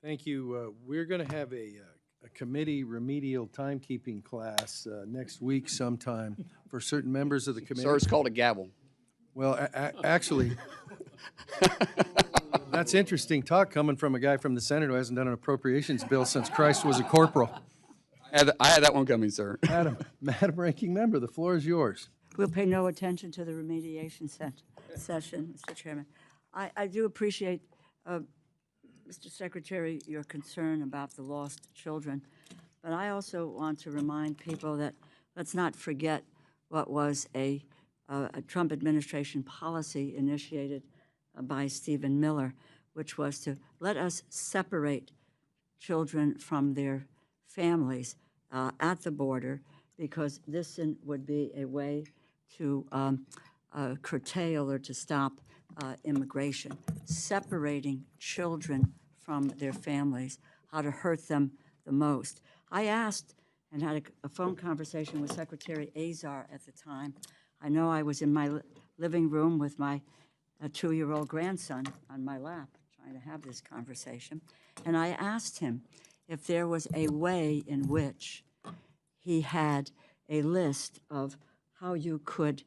Thank you. We're going to have a committee remedial timekeeping class next week sometime for certain members of the committee. Sir, it's called a gavel. Well, actually, that's interesting talk coming from a guy from the Senate who hasn't done an appropriations bill since Christ was a corporal. I had that one coming, sir. Madam Ranking Member, the floor is yours. We'll pay no attention to the remediation session, Mr. Chairman. I do appreciate, Mr. Secretary, your concern about the lost children, but I also want to remind people that let's not forget what was a Trump administration policy initiated by Stephen Miller, which was to let us separate children from their families at the border, because this would be a way to curtail or to stop immigration, separating children from their families, how to hurt them the most. I asked and had a phone conversation with Secretary Azar at the time. I know I was in my living room with my 2-year-old grandson on my lap trying to have this conversation, and I asked him if there was a way in which he had a list of how you could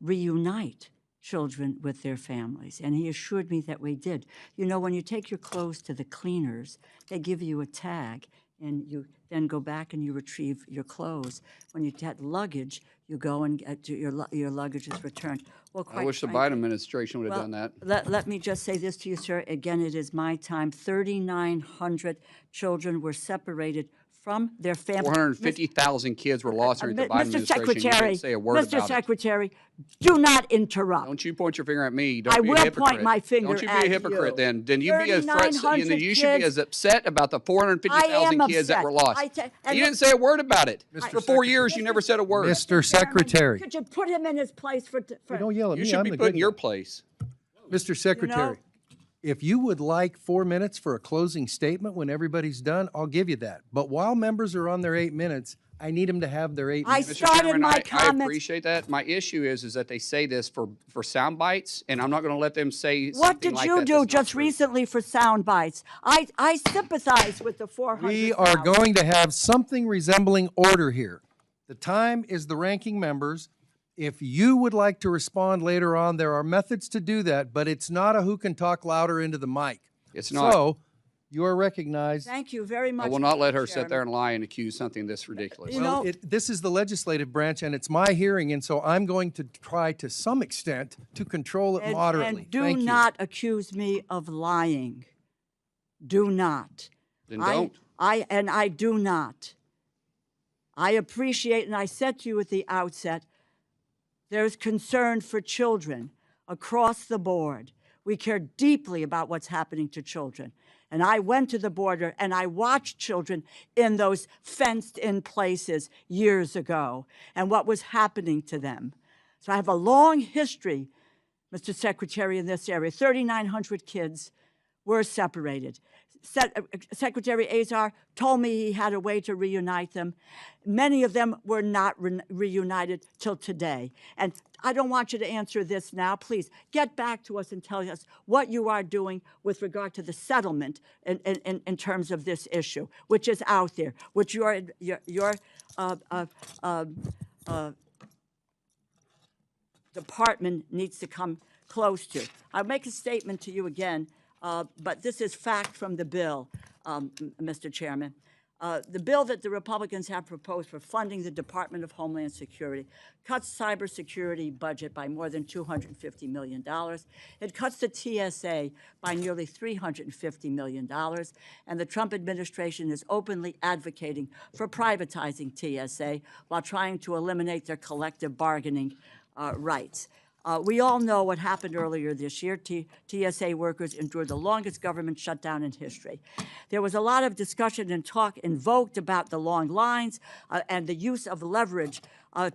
reunite children with their families, and he assured me that we did. You know, when you take your clothes to the cleaners, they give you a tag, and you then go back and you retrieve your clothes. When you get luggage, you go and get your luggage is returned. Well, quite I wish the frankly, Biden administration would have done that. Let me just say this to you, sir. Again, it is my time. 3,900 children were separated from their families. 450,000 kids were lost during the Biden Mr. administration. You Secretary, didn't say a word Mr. about Secretary, do not interrupt. Don't you point your finger at me. Don't I be a will hypocrite. point my finger Don't you be at a hypocrite you. then. Then you be as 3,900 you should be as upset about the 450,000 kids that upset. were lost. And You didn't say a word about it. For 4 years, you never said a word. Mr. Secretary. Could you put him in his place for Don't yell at You me. should I'm be the put in good your guy. place. Mr. Secretary, if you would like 4 minutes for a closing statement when everybody's done, I'll give you that. But while members are on their 8 minutes, I need them to have their 8 minutes. Mr. started Chairman, my I comments. appreciate that. My issue is that they say this for sound bites, and I'm not going to let them say What something did like you that do that's not just true. recently for sound bites? I sympathize with the 400,000. We are going to have something resembling order here. The time is the ranking members. If you would like to respond later on, there are methods to do that, but it's not a who can talk louder into the mic. It's not. So, you are recognized. Thank you very much. I will not let her Mr. sit there and lie and accuse something this ridiculous. You know- This is the legislative branch, and it's my hearing, and so I'm going to try to some extent to control it moderately. And do Thank you. not accuse me of lying. Do not. Then don't. I do not. I appreciate, and I said to you at the outset, there's concern for children across the board. We care deeply about what's happening to children. And I went to the border and I watched children in those fenced-in places years ago and what was happening to them. So I have a long history, Mr. Secretary, in this area. 3,900 kids were separated. Secretary Azar told me he had a way to reunite them. Many of them were not reunited till today. And I don't want you to answer this now. Please get back to us and tell us what you are doing with regard to the settlement in terms of this issue, which is out there, which your department needs to come close to. I'll make a statement to you again. But this is fact from the bill, Mr. Chairman. The bill that the Republicans have proposed for funding the Department of Homeland Security cuts cybersecurity budget by more than $250 million. It cuts the TSA by nearly $350 million. And the Trump administration is openly advocating for privatizing TSA while trying to eliminate their collective bargaining rights. We all know what happened earlier this year. TSA workers endured the longest government shutdown in history. There was a lot of discussion and talk invoked about the long lines and the use of leverage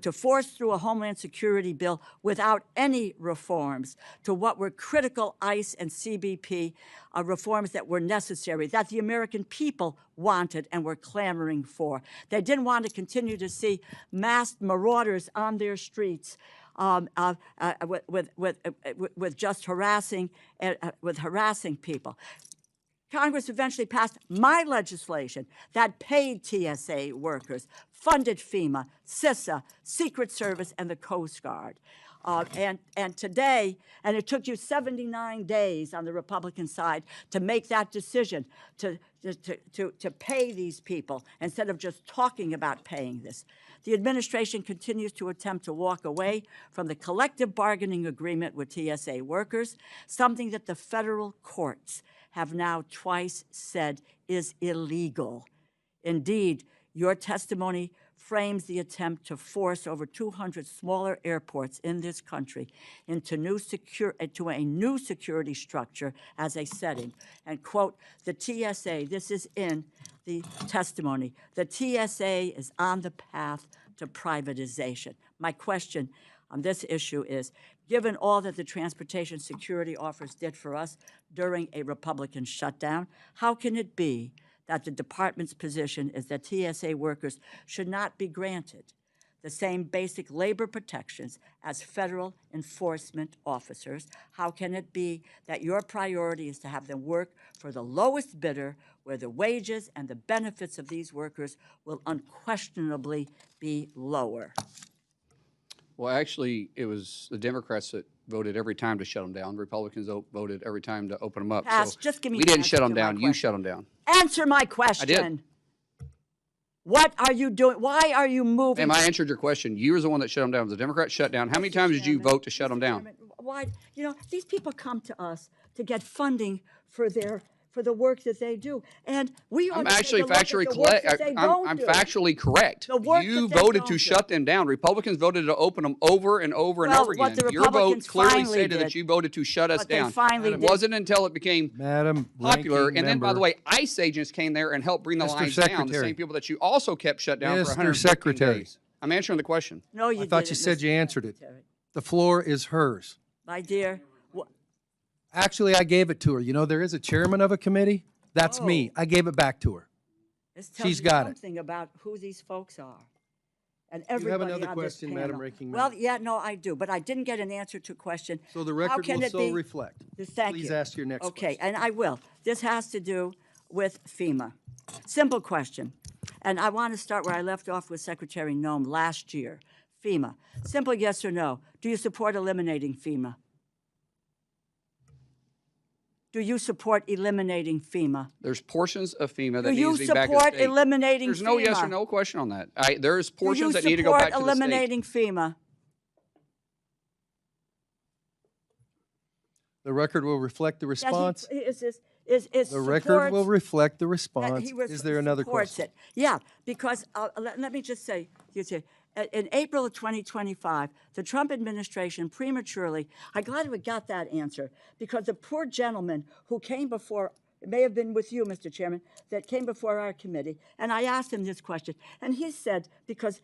to force through a Homeland Security bill without any reforms to what were critical ICE and CBP reforms that were necessary, that the American people wanted and were clamoring for. They didn't want to continue to see masked marauders on their streets with just harassing people. Congress eventually passed my legislation that paid TSA workers, funded FEMA, CISA, Secret Service, and the Coast Guard. And today, and it took you 79 days on the Republican side to make that decision to pay these people instead of just talking about paying this. The administration continues to attempt to walk away from the collective bargaining agreement with TSA workers, something that the federal courts have now twice said is illegal. Indeed, your testimony frames the attempt to force over 200 smaller airports in this country into a new security structure as a setting. And quote, the TSA, this is in the testimony, the TSA is on the path to privatization. My question on this issue is, given all that the transportation security offers did for us during a Republican shutdown, how can it be that the department's position is that TSA workers should not be granted the same basic labor protections as federal enforcement officers? How can it be that your priority is to have them work for the lowest bidder, where the wages and the benefits of these workers will unquestionably be lower? Well, actually, it was the Democrats that voted every time to shut them down. The Republicans voted every time to open them up. Pass, So just give me we the didn't answer shut them to my down. You question. shut them down. Answer my question. What are you doing? Why are you moving? Ma'am, I answered your question. You were the one that shut them down. The Democrats shut down. How many times did you vote to shut them down? Why? You know, these people come to us to get funding for the work that they do, and we ought I'm to take actually a look at factually the work correct. that they don't I'm do. factually correct. The work You that they voted don't to do. shut them down. Republicans voted to open them over and over and Well, over what again. the Your vote Republicans clearly finally stated did- that you voted to shut us what they down. finally And it did- wasn't until it became Madam popular. Ranking And then, by the Member, way, ICE agents came there and helped bring the Mr. lines down. The Secretary. same people that you also kept shut down for Mr. 115 Secretary. days. I'm answering the question. No, you I thought didn't, you said Mr. you answered it. Secretary. The floor is hers. My dear, Actually, I gave it to her. You know, there is a chairman of a committee. That's me. I gave it back to her. this tells She's you got it. something about who these folks are. And have everybody another on question, this Madam panel. Ranking Well, Member? yeah, no, I do, but I didn't get an answer to a question. So the How record can will it so be- reflect. Thank Please you. ask your next Okay, question. and I will. This has to do with FEMA. Simple question. And I want to start where I left off with Secretary Noem last year. FEMA. Simple yes or no. Do you support eliminating FEMA? Do you support eliminating FEMA? There's portions of FEMA that Do you needs to be back to support state. eliminating There's FEMA? no yes or no question on that. There's Do you portions that need to go back support to the state. eliminating FEMA? The record will reflect the That response. he is The record will supports- reflect the that response. he was- Is there another supports question? it. Yeah, because let me just say, in April of 2025, the Trump administration prematurely, I'm glad we got that answer, because the poor gentleman who came before, it may have been with you, Mr. Chairman, that came before our committee, and I asked him this question, and he said, because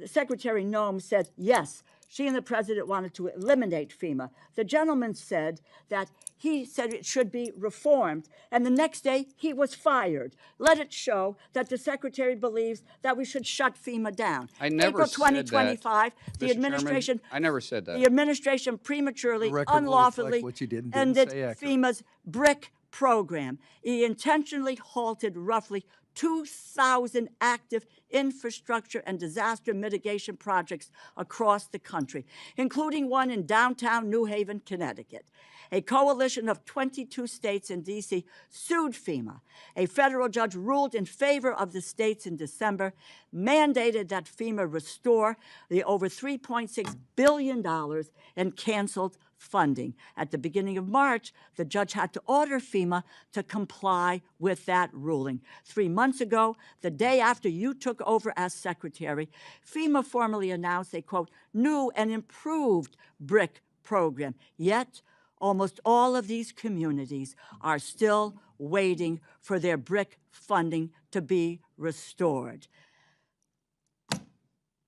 Secretary Noem said, yes, she and the president wanted to eliminate FEMA. The gentleman said that he said it should be reformed, and the next day he was fired. Let it show that the secretary believes that we should shut FEMA down. I never April said that. 2025, the Mr. Chairman, administration. I never said that. The administration prematurely, The record will unlawfully reflect what you did and didn't ended say accurate. FEMA's BRIC program. He intentionally halted roughly 2,000 active infrastructure and disaster mitigation projects across the country, including one in downtown New Haven, Connecticut. A coalition of 22 states and D.C. sued FEMA. A federal judge ruled in favor of the states in December, mandated that FEMA restore the over $3.6 billion in canceled funding. At the beginning of March, the judge had to order FEMA to comply with that ruling. 3 months ago, the day after you took over as secretary, FEMA formally announced a, quote, new and improved BRIC program. Yet, almost all of these communities are still waiting for their BRIC funding to be restored.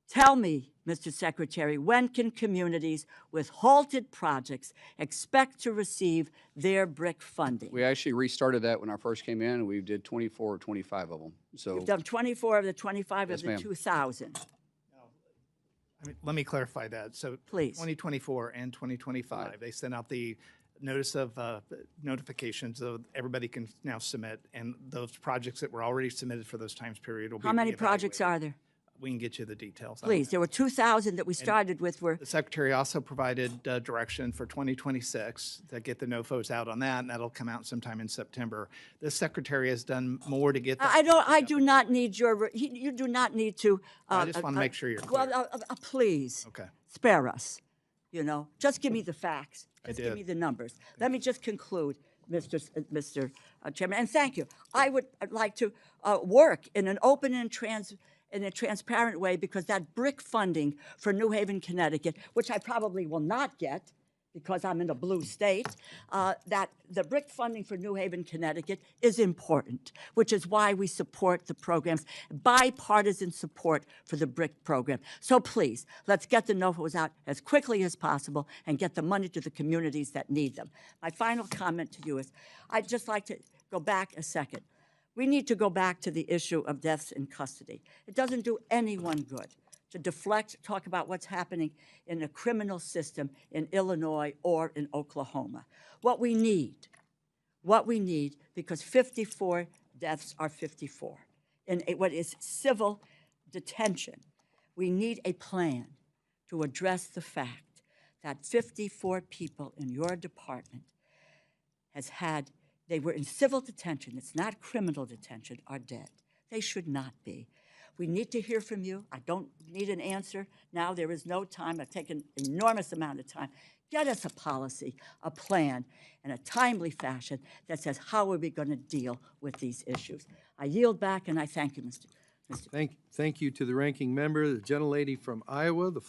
Tell me, Mr. Secretary, when can communities with halted projects expect to receive their BRIC funding? We actually restarted that when I first came in, and we did 24 or 25 of them. So You've done 24 of the 25 Yes, of the ma'am. 2,000. Let me clarify that. So Please. 2024 and 2025, they sent out the notice of notification, so everybody can now submit, and those projects that were already submitted for those times period will be How many projects reevaluated. are there? We can get you the details. Please, there were 2,000 that we started with were, The Secretary also provided direction for 2026 to get the NOFOs out on that, and that'll come out sometime in September. The Secretary has done more to get. I do not need your, you do not need to. I just want to make sure you're Well, clear. please. Okay. Spare us, just give me the facts. I Just give did. me the numbers. Let me just conclude, Mr. Chairman, and thank you. I would like to work in an open and in a transparent way, because that BRIC funding for New Haven, Connecticut, which I probably will not get because I'm in a blue state, that the BRIC funding for New Haven, Connecticut is important, which is why we support the programs, bipartisan support for the BRIC program. So please, let's get the NOFOs out as quickly as possible and get the money to the communities that need them. My final comment to you is, I'd just like to go back a second. We need to go back to the issue of deaths in custody. It doesn't do anyone good to deflect, talk about what's happening in the criminal system in Illinois or in Oklahoma. What we need, because 54 deaths are 54, in what is civil detention, we need a plan to address the fact that 54 people in your department they were in civil detention, it's not criminal detention, are dead. They should not be. We need to hear from you. I don't need an answer now. There is no time. I've taken an enormous amount of time. Get us a policy, a plan, in a timely fashion that says, how are we going to deal with these issues? I yield back, and I thank you, Mr. Thank you to the ranking member, the gentlelady from Iowa. The